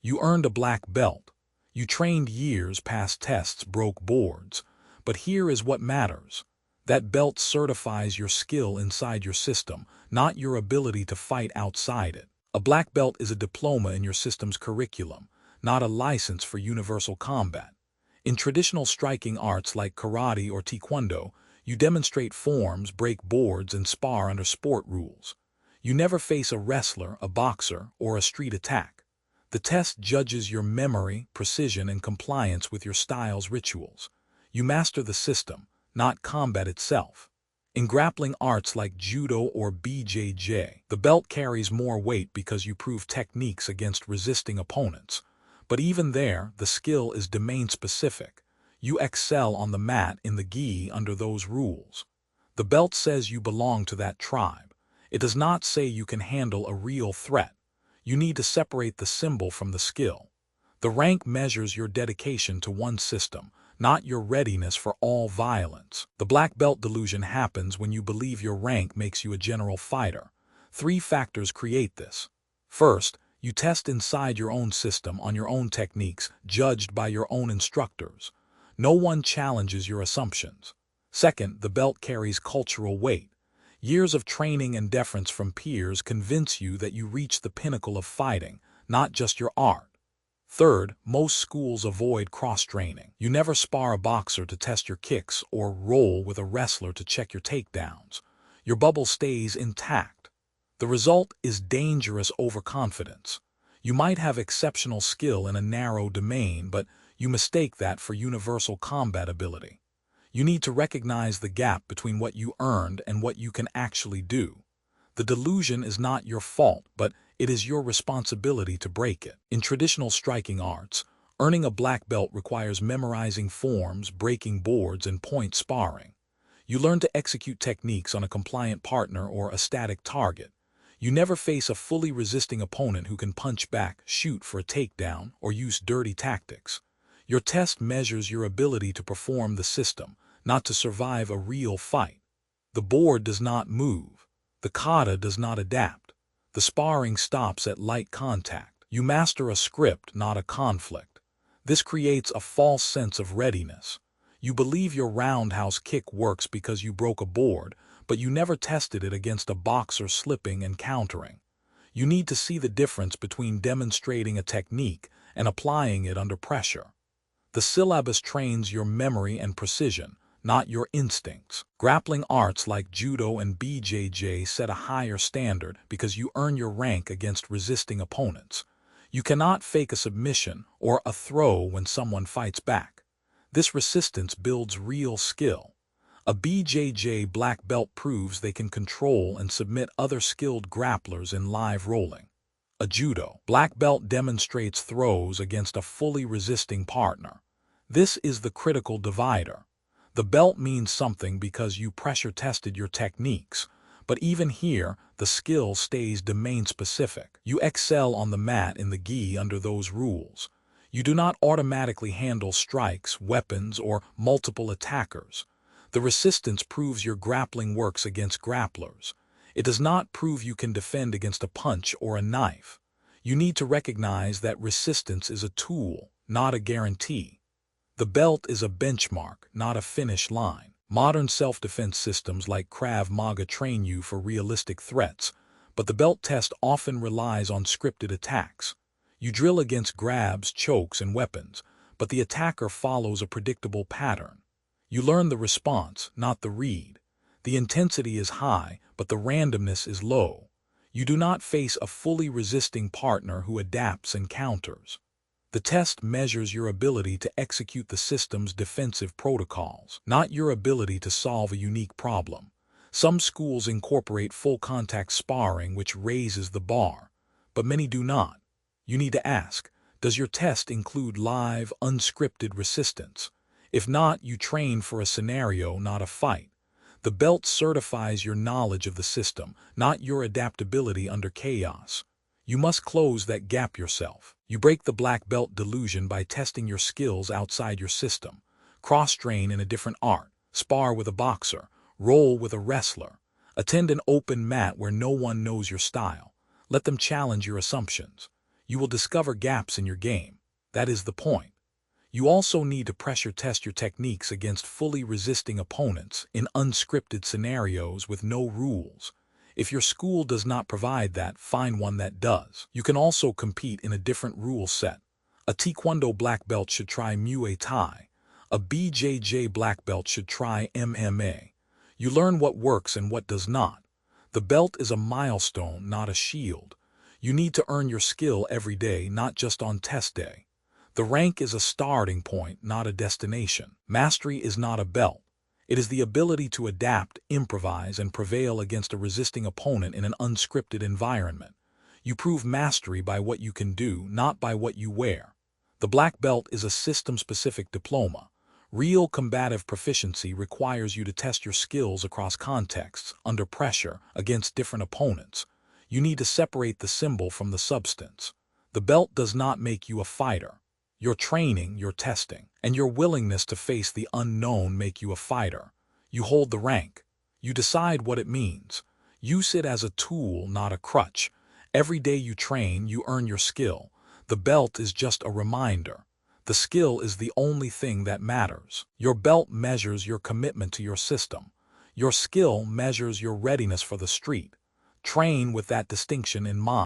You earned a black belt. You trained years, passed tests, broke boards. But here is what matters. That belt certifies your skill inside your system, not your ability to fight outside it. A black belt is a diploma in your system's curriculum, not a license for universal combat. In traditional striking arts like karate or taekwondo, you demonstrate forms, break boards, and spar under sport rules. You never face a wrestler, a boxer, or a street attack. The test judges your memory, precision, and compliance with your style's rituals. You master the system, not combat itself. In grappling arts like judo or BJJ, the belt carries more weight because you prove techniques against resisting opponents. But even there, the skill is domain-specific. You excel on the mat in the gi under those rules. The belt says you belong to that tribe. It does not say you can handle a real threat. You need to separate the symbol from the skill. The rank measures your dedication to one system, not your readiness for all violence. The black belt delusion happens when you believe your rank makes you a general fighter. 3 factors create this. First, you test inside your own system on your own techniques, judged by your own instructors. No one challenges your assumptions. Second, the belt carries cultural weight. Years of training and deference from peers convince you that you reach the pinnacle of fighting, not just your art. Third, most schools avoid cross-training. You never spar a boxer to test your kicks or roll with a wrestler to check your takedowns. Your bubble stays intact. The result is dangerous overconfidence. You might have exceptional skill in a narrow domain, but you mistake that for universal combat ability. You need to recognize the gap between what you earned and what you can actually do. The delusion is not your fault, but it is your responsibility to break it. In traditional striking arts, earning a black belt requires memorizing forms, breaking boards, and point sparring. You learn to execute techniques on a compliant partner or a static target. You never face a fully resisting opponent who can punch back, shoot for a takedown, or use dirty tactics. Your test measures your ability to perform the system, not to survive a real fight. The board does not move. The kata does not adapt. The sparring stops at light contact. You master a script, not a conflict. This creates a false sense of readiness. You believe your roundhouse kick works because you broke a board, but you never tested it against a boxer slipping and countering. You need to see the difference between demonstrating a technique and applying it under pressure. The syllabus trains your memory and precision, not your instincts. Grappling arts like judo and BJJ set a higher standard because you earn your rank against resisting opponents. You cannot fake a submission or a throw when someone fights back. This resistance builds real skill. A BJJ black belt proves they can control and submit other skilled grapplers in live rolling. A judo black belt demonstrates throws against a fully resisting partner. This is the critical divider. The belt means something because you pressure-tested your techniques, but even here, the skill stays domain-specific. You excel on the mat in the gi under those rules. You do not automatically handle strikes, weapons, or multiple attackers. The resistance proves your grappling works against grapplers. It does not prove you can defend against a punch or a knife. You need to recognize that resistance is a tool, not a guarantee. The belt is a benchmark, not a finish line. Modern self-defense systems like Krav Maga train you for realistic threats, but the belt test often relies on scripted attacks. You drill against grabs, chokes, and weapons, but the attacker follows a predictable pattern. You learn the response, not the read. The intensity is high, but the randomness is low. You do not face a fully resisting partner who adapts and counters. The test measures your ability to execute the system's defensive protocols, not your ability to solve a unique problem. Some schools incorporate full-contact sparring, which raises the bar, but many do not. You need to ask, does your test include live, unscripted resistance? If not, you train for a scenario, not a fight. The belt certifies your knowledge of the system, not your adaptability under chaos. You must close that gap yourself. You break the black belt delusion by testing your skills outside your system. Cross-train in a different art, spar with a boxer, roll with a wrestler. Attend an open mat where no one knows your style. Let them challenge your assumptions. You will discover gaps in your game. That is the point. You also need to pressure test your techniques against fully resisting opponents in unscripted scenarios with no rules. If your school does not provide that, find one that does. You can also compete in a different rule set. A Taekwondo black belt should try Muay Thai. A BJJ black belt should try MMA. You learn what works and what does not. The belt is a milestone, not a shield. You need to earn your skill every day, not just on test day. The rank is a starting point, not a destination. Mastery is not a belt. It is the ability to adapt, improvise, and prevail against a resisting opponent in an unscripted environment. You prove mastery by what you can do, not by what you wear. The black belt is a system-specific diploma. Real combative proficiency requires you to test your skills across contexts, under pressure, against different opponents. You need to separate the symbol from the substance. The belt does not make you a fighter. Your training, your testing, and your willingness to face the unknown make you a fighter. You hold the rank. You decide what it means. Use it as a tool, not a crutch. Every day you train, you earn your skill. The belt is just a reminder. The skill is the only thing that matters. Your belt measures your commitment to your system. Your skill measures your readiness for the street. Train with that distinction in mind.